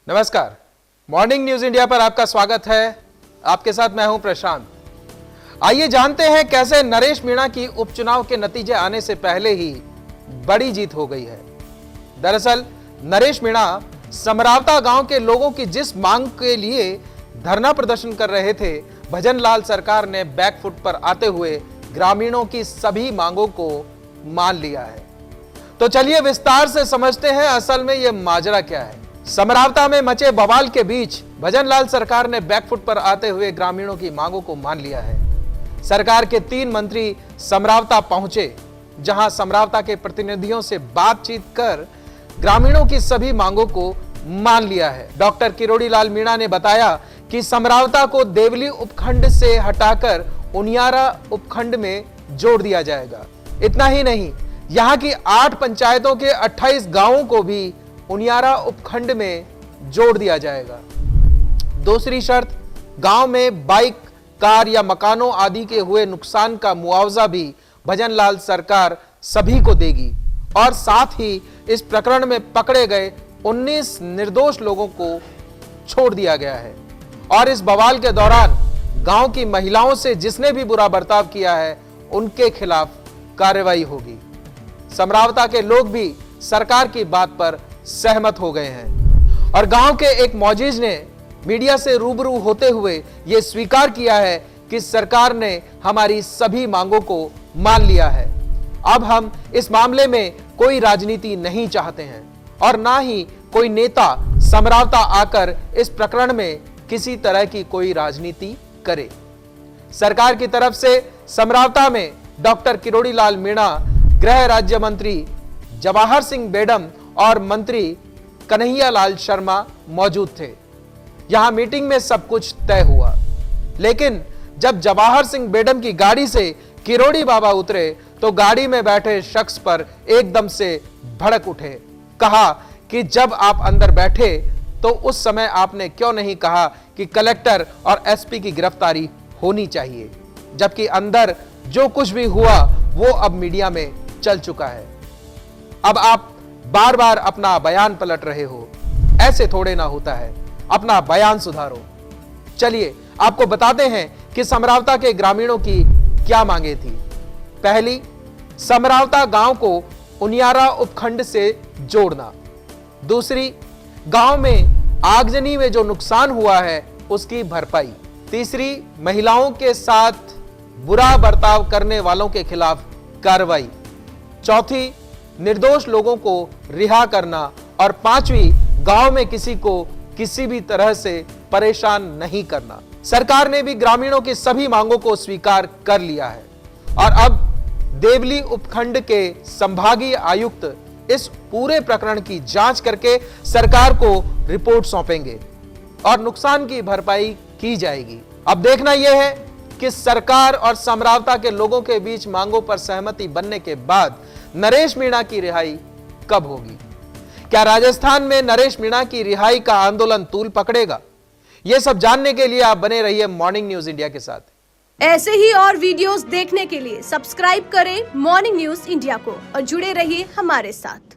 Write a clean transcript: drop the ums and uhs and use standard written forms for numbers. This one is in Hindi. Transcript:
नमस्कार, मॉर्निंग न्यूज इंडिया पर आपका स्वागत है। आपके साथ मैं हूं प्रशांत। आइए जानते हैं कैसे नरेश मीणा की उपचुनाव के नतीजे आने से पहले ही बड़ी जीत हो गई है। दरअसल नरेश मीणा समरावता गांव के लोगों की जिस मांग के लिए धरना प्रदर्शन कर रहे थे, भजनलाल सरकार ने बैकफुट पर आते हुए ग्रामीणों की सभी मांगों को मान लिया है। तो चलिए विस्तार से समझते हैं असल में यह माजरा क्या है। समरावता में मचे बवाल के बीच भजनलाल सरकार ने बैकफुट पर आते हुए ग्रामीणों की मांगों को मान लिया है। सरकार के 3 मंत्री समरावता पहुंचे, जहां समरावता के प्रतिनिधियों से बातचीत कर ग्रामीणों की सभी मांगों को मान लिया है। डॉक्टर किरोड़ी लाल मीणा ने बताया कि समरावता को देवली उपखंड से हटाकर उनियारा उपखंड में जोड़ दिया जाएगा। इतना ही नहीं, यहां की 8 पंचायतों के 28 गांवों को भी उनियारा उपखंड में जोड़ दिया जाएगा। दूसरी शर्त, गांव में बाइक, कार या मकानों आदि के हुए नुकसान का मुआवजा भी भजनलाल सरकार सभी को देगी और साथ ही इस प्रकरण में पकड़े गए 19 निर्दोष लोगों को छोड़ दिया गया है। और इस बवाल के दौरान गांव की महिलाओं से जिसने भी बुरा बर्ताव किया है, उनके खिलाफ कार्रवाई होगी। समरावता के लोग भी सरकार की बात पर सहमत हो गए हैं और गांव के एक मौजीज ने मीडिया से रूबरू होते हुए यह स्वीकार किया है कि सरकार ने हमारी सभी मांगों को मान लिया है। अब हम इस मामले में कोई राजनीति नहीं चाहते हैं और ना ही कोई नेता समरावता आकर इस प्रकरण में किसी तरह की कोई राजनीति करे। सरकार की तरफ से समरावता में डॉक्टर किरोड़ी लाल मीणा, गृह राज्य मंत्री जवाहर सिंह बेडम और मंत्री कन्हैया लाल शर्मा मौजूद थे। यहां मीटिंग में सब कुछ तय हुआ, लेकिन जब जवाहर सिंह बेडम की गाड़ी से किरोड़ी बाबा उतरे तो गाड़ी में बैठे शख्स पर एकदम से भड़क उठे। कहा कि जब आप अंदर बैठे तो उस समय आपने क्यों नहीं कहा कि कलेक्टर और एसपी की गिरफ्तारी होनी चाहिए, जबकि अंदर जो कुछ भी हुआ वो अब मीडिया में चल चुका है। अब आप बार बार अपना बयान पलट रहे हो, ऐसे थोड़े ना होता है, अपना बयान सुधारो। चलिए आपको बताते हैं कि समरावता के ग्रामीणों की क्या मांगे थी। पहली, समरावता गांव को उनियारा उपखंड से जोड़ना। दूसरी, गांव में आगजनी में जो नुकसान हुआ है उसकी भरपाई। तीसरी, महिलाओं के साथ बुरा बर्ताव करने वालों के खिलाफ कार्रवाई। चौथी, निर्दोष लोगों को रिहा करना। और 5वीं, गांव में किसी को किसी भी तरह से परेशान नहीं करना। सरकार ने भी ग्रामीणों की सभी मांगों को स्वीकार कर लिया है और अब देवली उपखंड के संभागीय आयुक्त इस पूरे प्रकरण की जांच करके सरकार को रिपोर्ट सौंपेंगे और नुकसान की भरपाई की जाएगी। अब देखना यह है कि सरकार और समरावता के लोगों के बीच मांगों पर सहमति बनने के बाद नरेश मीणा की रिहाई कब होगी। क्या राजस्थान में नरेश मीणा की रिहाई का आंदोलन तूल पकड़ेगा? यह सब जानने के लिए आप बने रहिए मॉर्निंग न्यूज इंडिया के साथ। ऐसे ही और वीडियोस देखने के लिए सब्सक्राइब करें मॉर्निंग न्यूज इंडिया को और जुड़े रहिए हमारे साथ।